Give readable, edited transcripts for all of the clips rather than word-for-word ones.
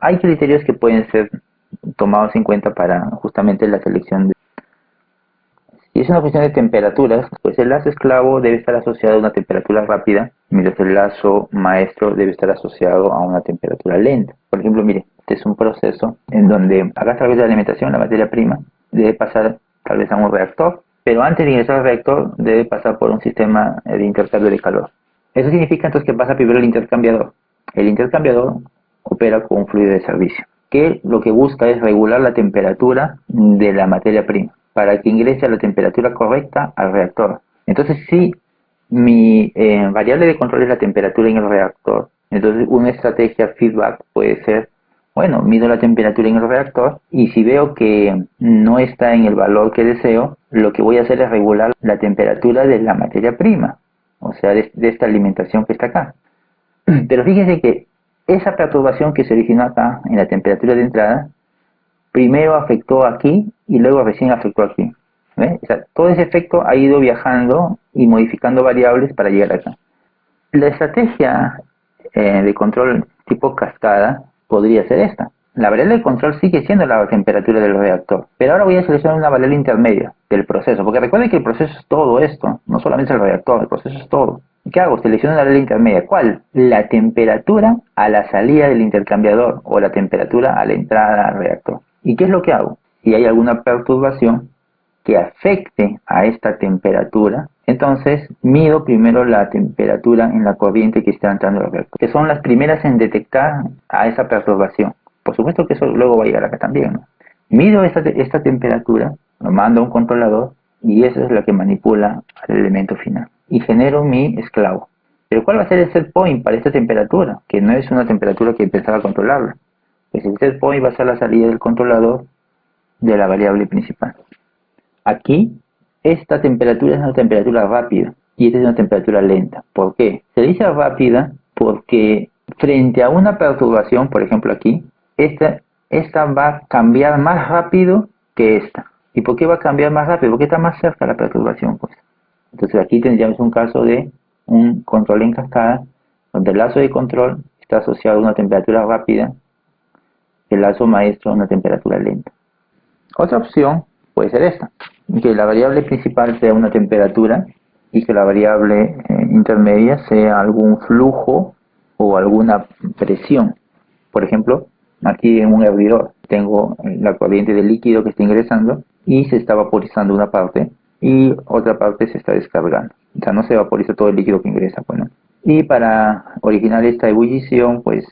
hay criterios que pueden ser tomados en cuenta para justamente la selección de... Si es una cuestión de temperaturas, pues el lazo esclavo debe estar asociado a una temperatura rápida, mientras el lazo maestro debe estar asociado a una temperatura lenta. Por ejemplo, mire, este es un proceso en donde acá a través de la alimentación, la materia prima debe pasar tal vez a un reactor, pero antes de ingresar al reactor debe pasar por un sistema de intercambio de calor. Eso significa entonces que pasa primero el intercambiador. El intercambiador opera con un fluido de servicio, que lo que busca es regular la temperatura de la materia prima para que ingrese a la temperatura correcta al reactor. Entonces, si mi variable de control es la temperatura en el reactor, entonces una estrategia feedback puede ser, bueno, mido la temperatura en el reactor y si veo que no está en el valor que deseo, lo que voy a hacer es regular la temperatura de la materia prima, o sea, de esta alimentación que está acá. Pero fíjense que esa perturbación que se originó acá en la temperatura de entrada, primero afectó aquí y luego recién afectó aquí. ¿Ve? O sea, todo ese efecto ha ido viajando y modificando variables para llegar acá. La estrategia de control tipo cascada podría ser esta. La variable de control sigue siendo la temperatura del reactor, pero ahora voy a seleccionar una variable intermedia del proceso, porque recuerden que el proceso es todo esto, no solamente el reactor, el proceso es todo. ¿Qué hago? Selecciono una variable intermedia. ¿Cuál? La temperatura a la salida del intercambiador o la temperatura a la entrada al reactor. ¿Y qué es lo que hago? Si hay alguna perturbación que afecte a esta temperatura, entonces mido primero la temperatura en la corriente que está entrando al reactor, que son las primeras en detectar a esa perturbación. Por supuesto que eso luego va a llegar acá también, ¿no? Mido esta temperatura, lo mando a un controlador y esa es la que manipula al elemento final. Y genero mi esclavo. Pero ¿cuál va a ser el set point para esta temperatura? Que no es una temperatura que empezaba controlarla. Pues el set point va a ser la salida del controlador de la variable principal. Aquí, esta temperatura es una temperatura rápida y esta es una temperatura lenta. ¿Por qué? Se dice rápida porque frente a una perturbación, por ejemplo aquí, esta va a cambiar más rápido que esta. ¿Y por qué va a cambiar más rápido? Porque está más cerca la perturbación, pues. Entonces aquí tendríamos un caso de un control en cascada, donde el lazo de control está asociado a una temperatura rápida, el lazo maestro a una temperatura lenta. Otra opción puede ser esta, que la variable principal sea una temperatura y que la variable intermedia sea algún flujo o alguna presión. Por ejemplo, aquí en un hervidor tengo la corriente de líquido que está ingresando y se está vaporizando una parte y otra parte se está descargando. O sea, no se vaporiza todo el líquido que ingresa, pues, ¿no? Y para originar esta ebullición, pues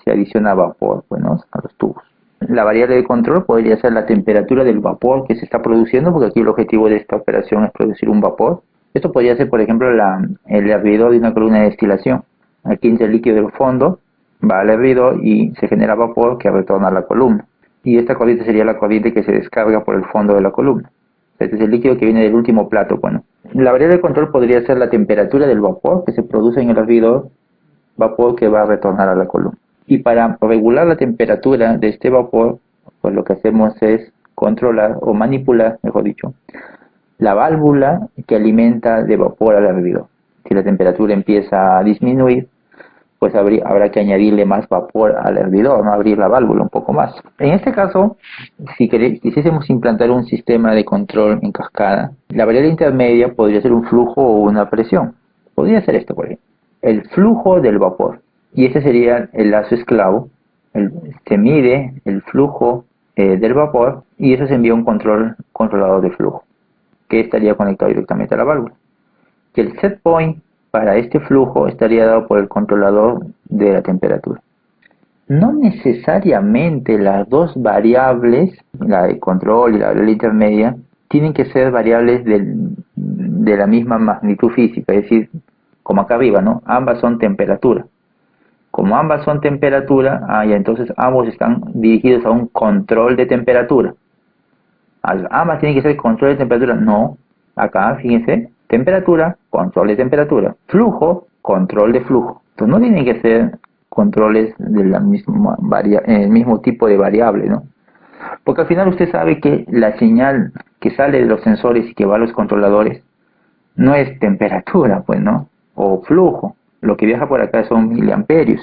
se adiciona vapor, pues, ¿no? A los tubos. La variable de control podría ser la temperatura del vapor que se está produciendo, porque aquí el objetivo de esta operación es producir un vapor. Esto podría ser, por ejemplo, el hervidor de una columna de destilación. Aquí entra el líquido del fondo, va al hervidor y se genera vapor que retorna a la columna. Y esta corriente sería la corriente que se descarga por el fondo de la columna. Este es el líquido que viene del último plato. Bueno, la variable de control podría ser la temperatura del vapor que se produce en el hervidor, vapor que va a retornar a la columna. Y para regular la temperatura de este vapor, pues lo que hacemos es controlar o manipular, mejor dicho, la válvula que alimenta de vapor al hervidor. Si la temperatura empieza a disminuir, pues habrá que añadirle más vapor al hervidor, no abrir la válvula un poco más. En este caso, si quisiésemos implantar un sistema de control en cascada, la variable intermedia podría ser un flujo o una presión. Podría ser esto, por ejemplo. El flujo del vapor. Y ese sería el lazo esclavo. Se mide el flujo del vapor y eso se envía a un controlador de flujo, que estaría conectado directamente a la válvula. Que el set point para este flujo estaría dado por el controlador de la temperatura. No necesariamente las dos variables, la de control y la variable intermedia, tienen que ser variables de la misma magnitud física, es decir, como acá arriba, ¿no? Ambas son temperatura. Como ambas son temperatura, ya entonces ambos están dirigidos a un control de temperatura. Ambas tienen que ser control de temperatura. No, acá fíjense, temperatura, control de temperatura. Flujo, control de flujo. Entonces no tienen que ser controles de la misma el mismo tipo de variable, ¿no? Porque al final usted sabe que la señal que sale de los sensores y que va a los controladores no es temperatura, pues, ¿no? O flujo. Lo que viaja por acá son miliamperios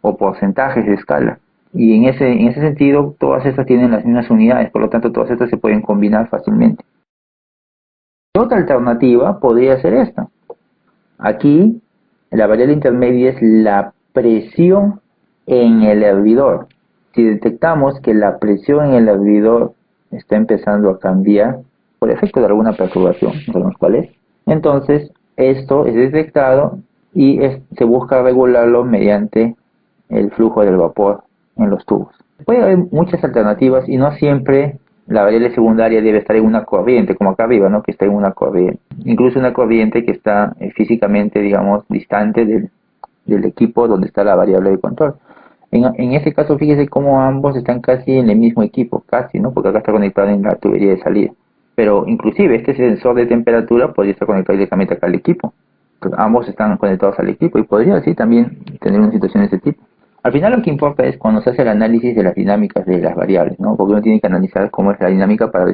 o porcentajes de escala. Y en ese sentido, todas estas tienen las mismas unidades, por lo tanto, todas estas se pueden combinar fácilmente. Otra alternativa podría ser esta. Aquí, la variable intermedia es la presión en el hervidor. Si detectamos que la presión en el hervidor está empezando a cambiar por efecto de alguna perturbación, no sabemos cuál es, entonces esto es detectado y se busca regularlo mediante el flujo del vapor en los tubos. Puede haber muchas alternativas y no siempre la variable secundaria debe estar en una corriente, como acá arriba, ¿no? Que está en una corriente. Incluso una corriente que está físicamente, digamos, distante del equipo donde está la variable de control. En este caso, fíjese cómo ambos están casi en el mismo equipo, casi, ¿no? Porque acá está conectado en la tubería de salida. Pero inclusive este sensor de temperatura podría estar conectado directamente acá al equipo. Pues ambos están conectados al equipo y podría así también tener una situación de este tipo. Al final lo que importa es cuando se hace el análisis de las dinámicas de las variables, ¿no? Porque uno tiene que analizar cómo es la dinámica para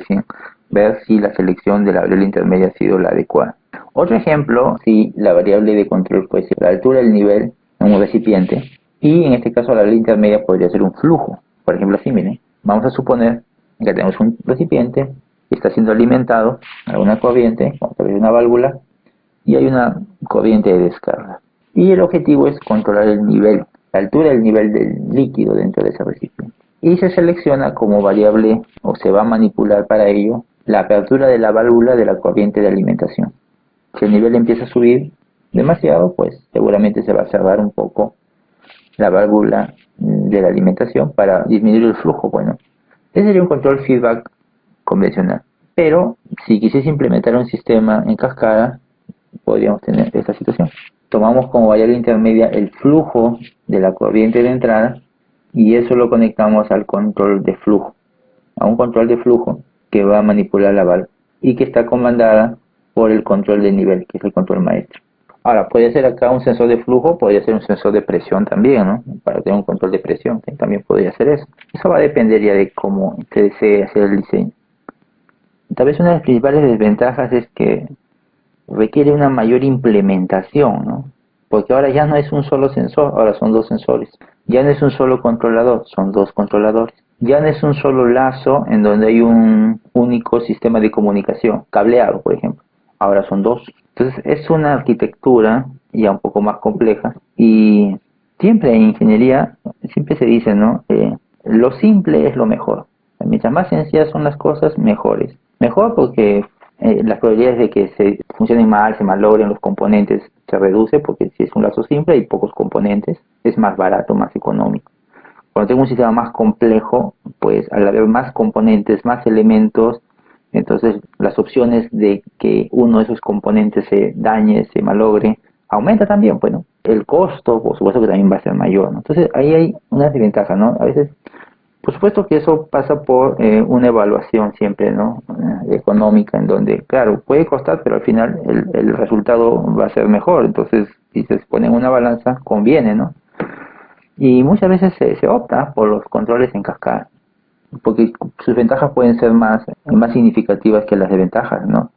ver si la selección de la variable intermedia ha sido la adecuada. Otro ejemplo, si la variable de control puede ser la altura del nivel en un recipiente, y en este caso la variable intermedia podría ser un flujo. Por ejemplo, así, miren, vamos a suponer que tenemos un recipiente que está siendo alimentado a una corriente, a través de una válvula, y hay una corriente de descarga. Y el objetivo es controlar el nivel, la altura del nivel del líquido dentro de ese recipiente. Y se selecciona como variable, o se va a manipular para ello, la apertura de la válvula de la corriente de alimentación. Si el nivel empieza a subir demasiado, pues seguramente se va a cerrar un poco la válvula de la alimentación para disminuir el flujo. Bueno, ese sería un control feedback convencional. Pero si quisiese implementar un sistema en cascada, podríamos tener esta situación. Tomamos como variable intermedia el flujo de la corriente de entrada y eso lo conectamos al control de flujo, a un control de flujo que va a manipular la válvula y que está comandada por el control de nivel, que es el control maestro. Ahora, puede ser acá un sensor de flujo, podría ser un sensor de presión también, ¿no? Para tener un control de presión, también podría ser eso. Eso va a depender ya de cómo se desee hacer el diseño. Tal vez una de las principales desventajas es que requiere una mayor implementación, ¿no? Porque ahora ya no es un solo sensor, ahora son dos sensores. Ya no es un solo controlador, son dos controladores. Ya no es un solo lazo en donde hay un único sistema de comunicación, cableado, por ejemplo. Ahora son dos. Entonces es una arquitectura ya un poco más compleja y siempre en ingeniería, siempre se dice, ¿no? Lo simple es lo mejor. Mientras más sencillas son las cosas, mejores. Mejor porque las probabilidades de que se funcionen mal, se malogren los componentes, se reduce porque si es un lazo simple y pocos componentes, es más barato, más económico. Cuando tengo un sistema más complejo, pues al haber más componentes, más elementos, entonces las opciones de que uno de esos componentes se dañe, se malogre, aumenta también, bueno, el costo, por supuesto que también va a ser mayor, ¿no? Entonces ahí hay una desventaja, ¿no? A veces, por supuesto que eso pasa por una evaluación siempre, ¿no? Económica, en donde, claro, puede costar, pero al final el resultado va a ser mejor, entonces si se pone en una balanza, conviene, ¿no? Y muchas veces se opta por los controles en cascada, porque sus ventajas pueden ser más significativas que las desventajas, ¿no?